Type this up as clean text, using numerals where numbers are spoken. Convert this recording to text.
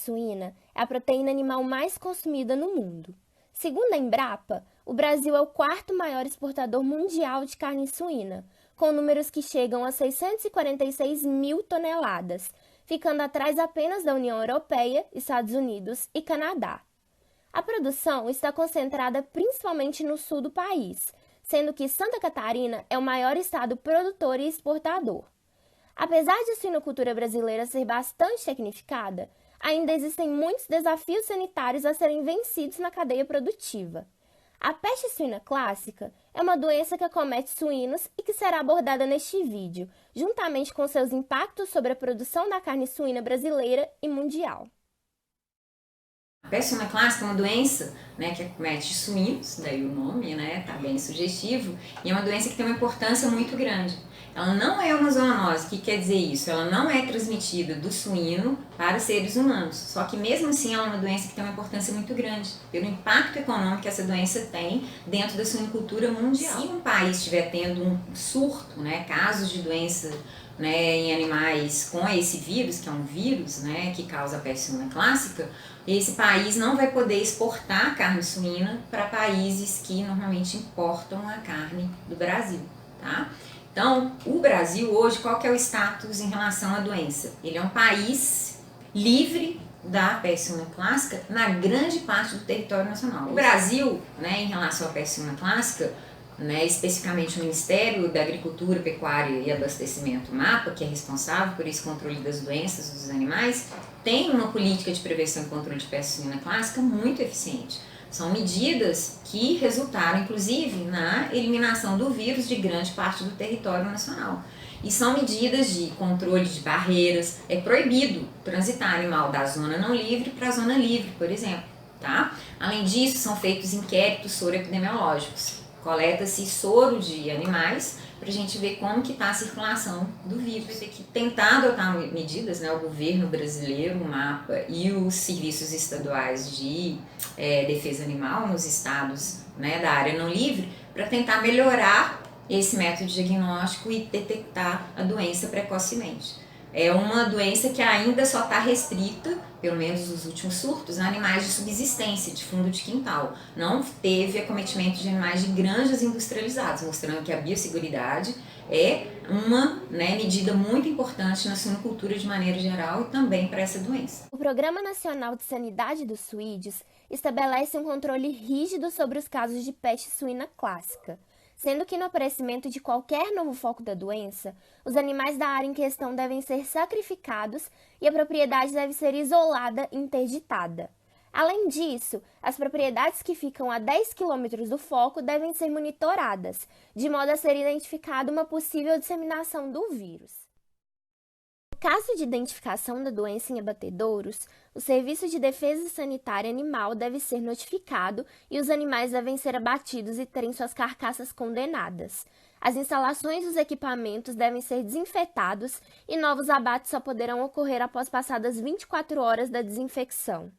suína é a proteína animal mais consumida no mundo. Segundo a Embrapa, o Brasil é o quarto maior exportador mundial de carne suína, com números que chegam a 646 mil toneladas, ficando atrás apenas da União Europeia, Estados Unidos e Canadá. A produção está concentrada principalmente no sul do país, sendo que Santa Catarina é o maior estado produtor e exportador. Apesar de a suinocultura brasileira ser bastante tecnificada, ainda existem muitos desafios sanitários a serem vencidos na cadeia produtiva. A peste suína clássica é uma doença que acomete suínos e que será abordada neste vídeo, juntamente com seus impactos sobre a produção da carne suína brasileira e mundial. A peste suína clássica é uma doença, que acomete suínos, daí o nome, tá bem sugestivo, e é uma doença que tem uma importância muito grande. Ela não é uma zoonose. O que quer dizer isso? Ela não é transmitida do suíno para os seres humanos, só que mesmo assim ela é uma doença que tem uma importância muito grande, pelo impacto econômico que essa doença tem dentro da suinocultura mundial. Se um país estiver tendo um surto, casos de doença em animais com esse vírus, que é um vírus que causa a peste suína clássica, esse país não vai poder exportar carne suína para países que normalmente importam a carne do Brasil, tá? Então, o Brasil hoje, qual que é o status em relação à doença? Ele é um país livre da peste suína clássica na grande parte do território nacional. O Brasil, em relação à peste suína clássica, especificamente o Ministério da Agricultura, Pecuária e Abastecimento, MAPA, que é responsável por esse controle das doenças dos animais, tem uma política de prevenção e controle de peste suína clássica muito eficiente. São medidas que resultaram, inclusive, na eliminação do vírus de grande parte do território nacional. E são medidas de controle de barreiras. É proibido transitar animal da zona não livre para a zona livre, por exemplo. Tá? Além disso, são feitos inquéritos soroepidemiológicos. Coleta-se soro de animais para a gente ver como que está a circulação do vírus. Tem que tentar adotar medidas, o governo brasileiro, o MAPA e os serviços estaduais de defesa animal nos estados da área não livre, para tentar melhorar esse método de diagnóstico e detectar a doença precocemente. É uma doença que ainda só está restrita, pelo menos nos últimos surtos, a animais de subsistência, de fundo de quintal. Não teve acometimento de animais de granjas industrializadas, mostrando que a biosseguridade é uma medida muito importante na suinocultura de maneira geral e também para essa doença. O Programa Nacional de Sanidade dos Suídeos estabelece um controle rígido sobre os casos de peste suína clássica, sendo que no aparecimento de qualquer novo foco da doença, os animais da área em questão devem ser sacrificados e a propriedade deve ser isolada e interditada. Além disso, as propriedades que ficam a 10 km do foco devem ser monitoradas, de modo a ser identificada uma possível disseminação do vírus. No caso de identificação da doença em abatedouros, o Serviço de Defesa Sanitária Animal deve ser notificado e os animais devem ser abatidos e terem suas carcaças condenadas. As instalações e os equipamentos devem ser desinfetados e novos abates só poderão ocorrer após passadas 24 horas da desinfecção.